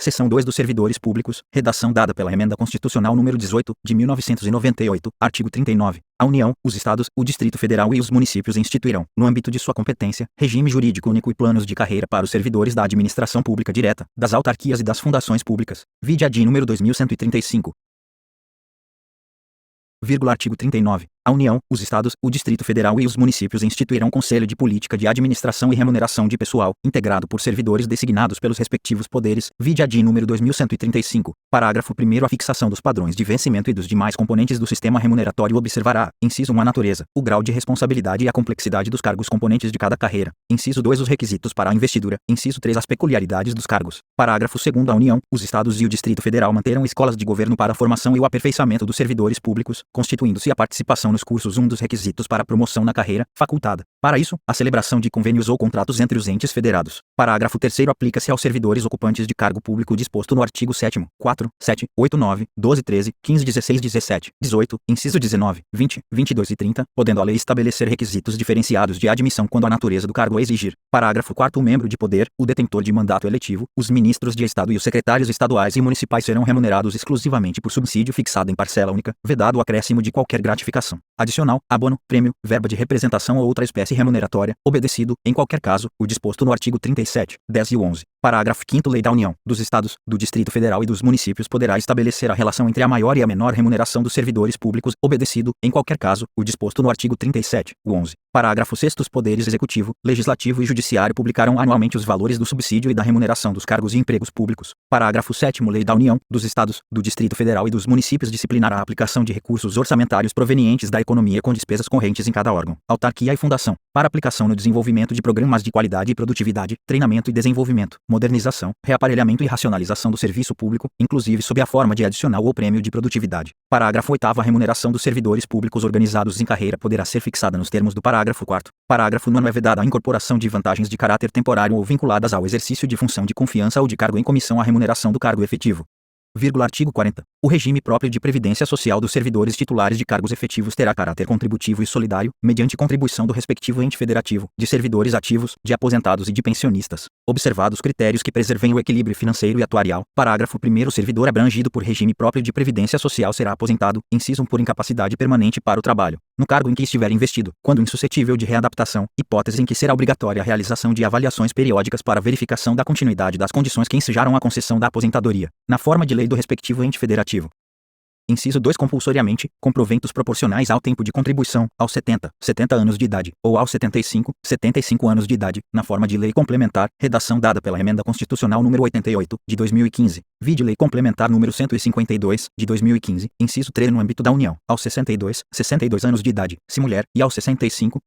Seção 2 dos Servidores Públicos, redação dada pela Emenda Constitucional número 18, de 1998, artigo 39. A União, os Estados, o Distrito Federal e os municípios instituirão, no âmbito de sua competência, regime jurídico único e planos de carreira para os servidores da administração pública direta, das autarquias e das fundações públicas. Vide a DIN número 2135. Artigo 39. A União, os Estados, o Distrito Federal e os municípios instituirão Conselho de Política de Administração e Remuneração de Pessoal, integrado por servidores designados pelos respectivos poderes. Vide a DIN número 2135. Parágrafo 1º. A fixação dos padrões de vencimento e dos demais componentes do sistema remuneratório observará, inciso 1, a natureza, o grau de responsabilidade e a complexidade dos cargos componentes de cada carreira. Inciso 2, os requisitos para a investidura. Inciso 3, as peculiaridades dos cargos. Parágrafo 2º. A União, os Estados e o Distrito Federal manterão escolas de governo para a formação e o aperfeiçoamento dos servidores públicos, constituindo-se a participação nos cursos um dos requisitos para a promoção na carreira, facultada. Para isso, a celebração de convênios ou contratos entre os entes federados. Parágrafo 3º. Aplica-se aos servidores ocupantes de cargo público disposto no artigo 7º, 4, 7, 8, 9, 12, 13, 15, 16, 17, 18, inciso 19, 20, 22 e 30, podendo a lei estabelecer requisitos diferenciados de admissão quando a natureza do cargo a exigir. Parágrafo 4º. O membro de poder, o detentor de mandato eletivo, os ministros de Estado e os secretários estaduais e municipais serão remunerados exclusivamente por subsídio fixado em parcela única, vedado o acréscimo de qualquer gratificação adicional, abono, prêmio, verba de representação ou outra espécie remuneratória, obedecido, em qualquer caso, o disposto no artigo 37, 10 e 11. Parágrafo 5º. Lei da União, dos Estados, do Distrito Federal e dos municípios poderá estabelecer a relação entre a maior e a menor remuneração dos servidores públicos, obedecido, em qualquer caso, o disposto no artigo 37, 11. Parágrafo 6º. Os poderes executivo, legislativo e judiciário publicarão anualmente os valores do subsídio e da remuneração dos cargos e empregos públicos. Parágrafo 7º. Lei da União, dos Estados, do Distrito Federal e dos municípios disciplinará a aplicação de recursos orçamentários provenientes da economia com despesas correntes em cada órgão, autarquia e fundação, para aplicação no desenvolvimento de programas de qualidade e produtividade, treinamento e desenvolvimento, modernização, reaparelhamento e racionalização do serviço público, inclusive sob a forma de adicional ou prêmio de produtividade. Parágrafo 8º. A remuneração dos servidores públicos organizados em carreira poderá ser fixada nos termos do parágrafo 4º. Parágrafo 9º. É vedada a incorporação de vantagens de caráter temporário ou vinculadas ao exercício de função de confiança ou de cargo em comissão à remuneração do cargo efetivo. Artigo 40. O regime próprio de previdência social dos servidores titulares de cargos efetivos terá caráter contributivo e solidário, mediante contribuição do respectivo ente federativo, de servidores ativos, de aposentados e de pensionistas, observados critérios que preservem o equilíbrio financeiro e atuarial. Parágrafo 1º. O servidor abrangido por regime próprio de previdência social será aposentado, inciso 1, por incapacidade permanente para o trabalho, no cargo em que estiver investido, quando insuscetível de readaptação, hipótese em que será obrigatória a realização de avaliações periódicas para verificação da continuidade das condições que ensejaram a concessão da aposentadoria, na forma de lei do respectivo ente federativo. Inciso 2. Compulsoriamente, com proventos proporcionais ao tempo de contribuição, aos 70 anos de idade, ou aos 75 anos de idade, na forma de lei complementar, redação dada pela Emenda Constitucional número 88, de 2015, vide Lei Complementar número 152, de 2015, inciso 3. No âmbito da União, aos 62 anos de idade, se mulher, e aos 65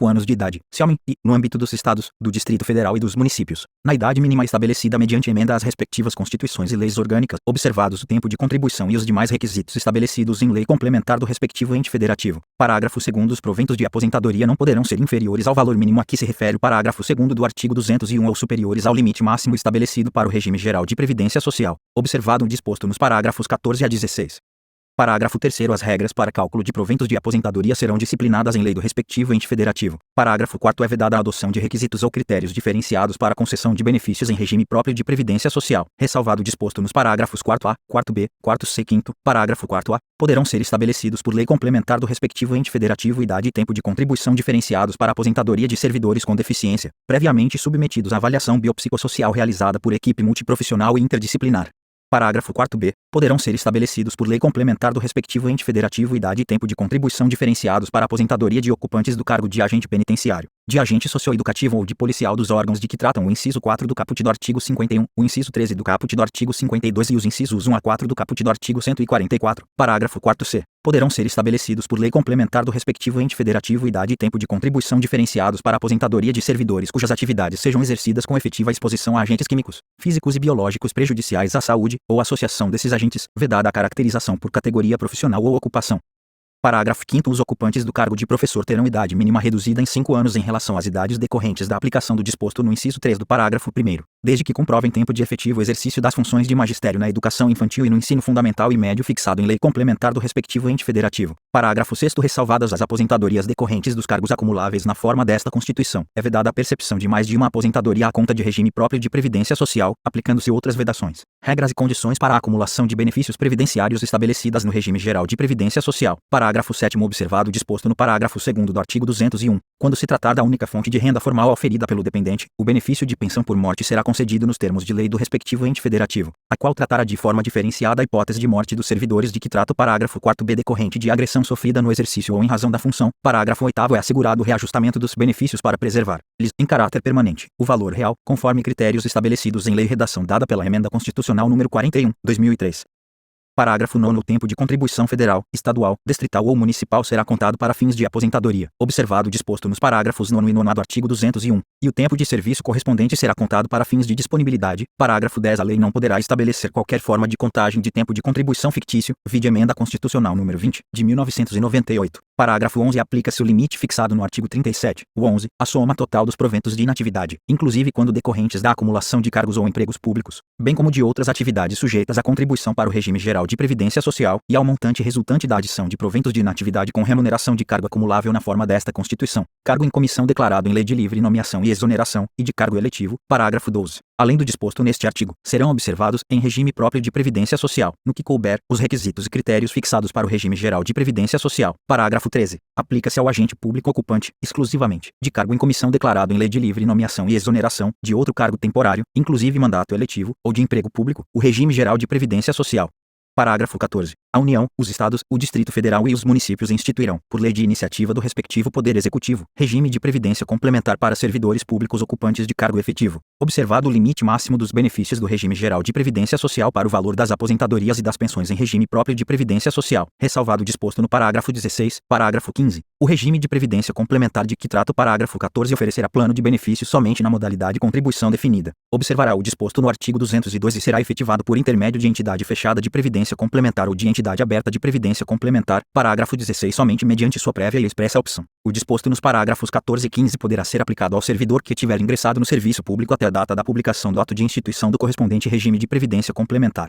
anos de idade, se homem, e, no âmbito dos Estados, do Distrito Federal e dos municípios, na idade mínima estabelecida mediante emenda às respectivas constituições e leis orgânicas, observados o tempo de contribuição e os demais requisitos estabelecidos em lei complementar do respectivo ente federativo. Parágrafo 2º. Os proventos de aposentadoria não poderão ser inferiores ao valor mínimo a que se refere o parágrafo 2º do artigo 201 ou superiores ao limite máximo estabelecido para o regime geral de previdência social, observado o disposto nos parágrafos 14 a 16. Parágrafo 3º. As regras para cálculo de proventos de aposentadoria serão disciplinadas em lei do respectivo ente federativo. Parágrafo 4º. É vedada a adoção de requisitos ou critérios diferenciados para a concessão de benefícios em regime próprio de previdência social, ressalvado o disposto nos parágrafos 4º-A, 4º-B, 4º-C e 5º. Parágrafo 4º-A. Poderão ser estabelecidos por lei complementar do respectivo ente federativo idade e tempo de contribuição diferenciados para a aposentadoria de servidores com deficiência, previamente submetidos à avaliação biopsicossocial realizada por equipe multiprofissional e interdisciplinar. Parágrafo 4º-B. Poderão ser estabelecidos por lei complementar do respectivo ente federativo idade e tempo de contribuição diferenciados para a aposentadoria de ocupantes do cargo de agente penitenciário, de agente socioeducativo ou de policial dos órgãos de que tratam o inciso 4 do caput do artigo 51, o inciso 13 do caput do artigo 52 e os incisos 1 a 4 do caput do artigo 144. Parágrafo 4º-C. Poderão ser estabelecidos por lei complementar do respectivo ente federativo idade e tempo de contribuição diferenciados para a aposentadoria de servidores cujas atividades sejam exercidas com efetiva exposição a agentes químicos, físicos e biológicos prejudiciais à saúde, ou associação desses agentes, vedada a caracterização por categoria profissional ou ocupação. Parágrafo 5º. Os ocupantes do cargo de professor terão idade mínima reduzida em 5 anos em relação às idades decorrentes da aplicação do disposto no inciso 3 do parágrafo 1º, desde que comprovem tempo de efetivo exercício das funções de magistério na educação infantil e no ensino fundamental e médio fixado em lei complementar do respectivo ente federativo. Parágrafo 6º. Ressalvadas as aposentadorias decorrentes dos cargos acumuláveis na forma desta Constituição, é vedada a percepção de mais de uma aposentadoria à conta de regime próprio de previdência social, aplicando-se outras vedações, regras e condições para a acumulação de benefícios previdenciários estabelecidas no regime geral de previdência social. Parágrafo 7º. Observado o disposto no parágrafo 2º do artigo 201, quando se tratar da única fonte de renda formal oferida pelo dependente, o benefício de pensão por morte será concedido nos termos de lei do respectivo ente federativo, a qual tratará de forma diferenciada a hipótese de morte dos servidores de que trata o parágrafo 4º decorrente de agressão sofrida no exercício ou em razão da função. Parágrafo 8º. É assegurado o reajustamento dos benefícios para preservar-lhes, em caráter permanente, o valor real, conforme critérios estabelecidos em lei redação dada pela Emenda Constitucional número 41, 2003. Parágrafo 9º. O tempo de contribuição federal, estadual, distrital ou municipal será contado para fins de aposentadoria, observado o disposto nos parágrafos 9º e 9º do artigo 201, e o tempo de serviço correspondente será contado para fins de disponibilidade. Parágrafo 10º. A lei não poderá estabelecer qualquer forma de contagem de tempo de contribuição fictício, vide Emenda Constitucional número 20, de 1998. Parágrafo 11º. Aplica-se o limite fixado no artigo 37, o 11, a soma total dos proventos de inatividade, inclusive quando decorrentes da acumulação de cargos ou empregos públicos, bem como de outras atividades sujeitas à contribuição para o regime geral de previdência social, e ao montante resultante da adição de proventos de inatividade com remuneração de cargo acumulável na forma desta Constituição, cargo em comissão declarado em lei de livre nomeação e exoneração, e de cargo eletivo. Parágrafo 12º. Além do disposto neste artigo, serão observados, em regime próprio de previdência social, no que couber, os requisitos e critérios fixados para o regime geral de previdência social. Parágrafo 13º. Aplica-se ao agente público ocupante, exclusivamente, de cargo em comissão declarado em lei de livre nomeação e exoneração, de outro cargo temporário, inclusive mandato eletivo, ou de emprego público, o regime geral de previdência social. Parágrafo 14º. A União, os Estados, o Distrito Federal e os municípios instituirão, por lei de iniciativa do respectivo Poder Executivo, regime de previdência complementar para servidores públicos ocupantes de cargo efetivo, observado o limite máximo dos benefícios do regime geral de previdência social para o valor das aposentadorias e das pensões em regime próprio de previdência social, ressalvado o disposto no parágrafo 16. Parágrafo 15º. O regime de previdência complementar de que trata o parágrafo 14 oferecerá plano de benefícios somente na modalidade contribuição definida. Observará o disposto no artigo 202 e será efetivado por intermédio de entidade fechada de previdência complementar ou de entidade aberta de previdência complementar. Parágrafo 16. Somente mediante sua prévia e expressa opção. O disposto nos parágrafos 14 e 15 poderá ser aplicado ao servidor que tiver ingressado no serviço público até a data da publicação do ato de instituição do correspondente regime de previdência complementar.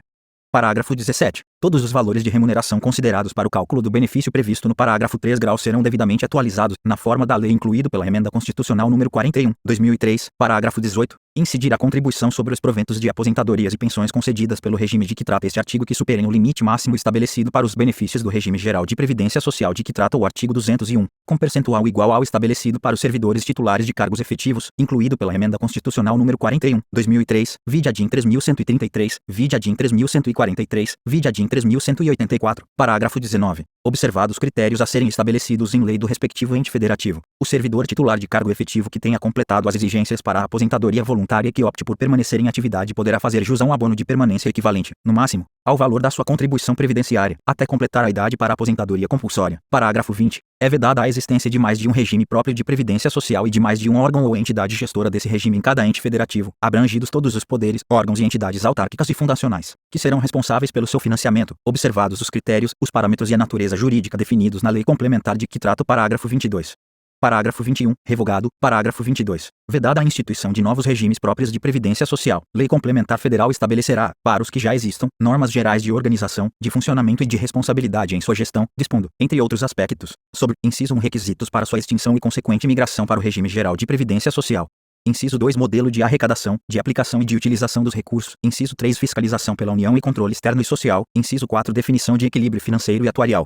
Parágrafo 17. Todos os valores de remuneração considerados para o cálculo do benefício previsto no parágrafo 3 graus serão devidamente atualizados, na forma da lei incluído pela Emenda Constitucional número 41, 2003. Parágrafo 18. Incidir a contribuição sobre os proventos de aposentadorias e pensões concedidas pelo regime de que trata este artigo que superem o limite máximo estabelecido para os benefícios do regime geral de previdência social de que trata o artigo 201, com percentual igual ao estabelecido para os servidores titulares de cargos efetivos, incluído pela Emenda Constitucional número 41, 2003, vide ADIM 3133, vide ADIM 3143, vide ADIM 3184. Parágrafo 19. Observados os critérios a serem estabelecidos em lei do respectivo ente federativo, o servidor titular de cargo efetivo que tenha completado as exigências para a aposentadoria voluntária e que opte por permanecer em atividade poderá fazer jus a um abono de permanência equivalente, no máximo, ao valor da sua contribuição previdenciária, até completar a idade para a aposentadoria compulsória. Parágrafo 20. É vedada a existência de mais de um regime próprio de previdência social e de mais de um órgão ou entidade gestora desse regime em cada ente federativo, abrangidos todos os poderes, órgãos e entidades autárquicas e fundacionais, que serão responsáveis pelo seu financiamento, observados os critérios, os parâmetros e a natureza jurídica definidos na lei complementar de que trata o parágrafo 22. Parágrafo 21, revogado. Parágrafo 22. Vedada a instituição de novos regimes próprios de previdência social, lei complementar federal estabelecerá, para os que já existam, normas gerais de organização, de funcionamento e de responsabilidade em sua gestão, dispondo, entre outros aspectos, sobre, inciso 1, requisitos para sua extinção e consequente migração para o regime geral de previdência social. Inciso 2, modelo de arrecadação, de aplicação e de utilização dos recursos. Inciso 3, fiscalização pela União e controle externo e social. Inciso 4, definição de equilíbrio financeiro e atuarial.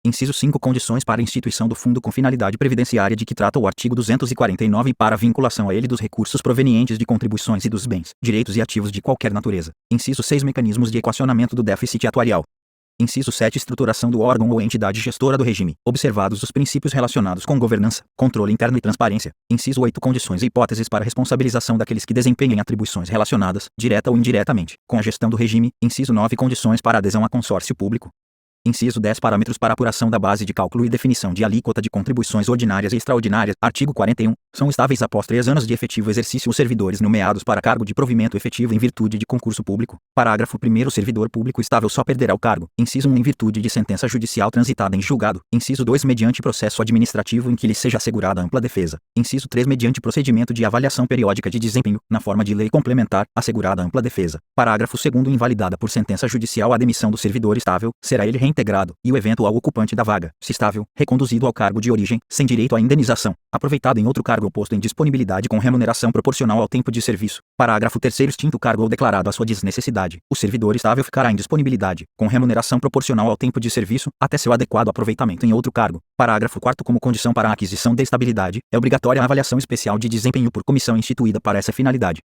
Inciso 5, condições para a instituição do fundo com finalidade previdenciária de que trata o artigo 249 e para a vinculação a ele dos recursos provenientes de contribuições e dos bens, direitos e ativos de qualquer natureza. Inciso 6, mecanismos de equacionamento do déficit atuarial. Inciso 7, estruturação do órgão ou entidade gestora do regime, observados os princípios relacionados com governança, controle interno e transparência. Inciso 8, condições e hipóteses para responsabilização daqueles que desempenhem atribuições relacionadas, direta ou indiretamente, com a gestão do regime. Inciso 9, condições para adesão a consórcio público. Inciso 10. Parâmetros para apuração da base de cálculo e definição de alíquota de contribuições ordinárias e extraordinárias. Artigo 41. São estáveis após 3 anos de efetivo exercício os servidores nomeados para cargo de provimento efetivo em virtude de concurso público. Parágrafo 1º. O servidor público estável só perderá o cargo. Inciso 1. Em virtude de sentença judicial transitada em julgado. Inciso 2. Mediante processo administrativo em que lhe seja assegurada ampla defesa. Inciso 3. Mediante procedimento de avaliação periódica de desempenho, na forma de lei complementar, assegurada ampla defesa. Parágrafo 2º. Invalidada por sentença judicial a demissão do servidor estável, será ele reintegrado, e o eventual ocupante da vaga, se estável, reconduzido ao cargo de origem, sem direito à indenização, aproveitado em outro cargo ou posto em disponibilidade com remuneração proporcional ao tempo de serviço. Parágrafo 3º. Extinto o cargo ou declarado a sua desnecessidade, o servidor estável ficará em disponibilidade, com remuneração proporcional ao tempo de serviço, até seu adequado aproveitamento em outro cargo. Parágrafo 4º. Como condição para a aquisição de estabilidade, é obrigatória a avaliação especial de desempenho por comissão instituída para essa finalidade.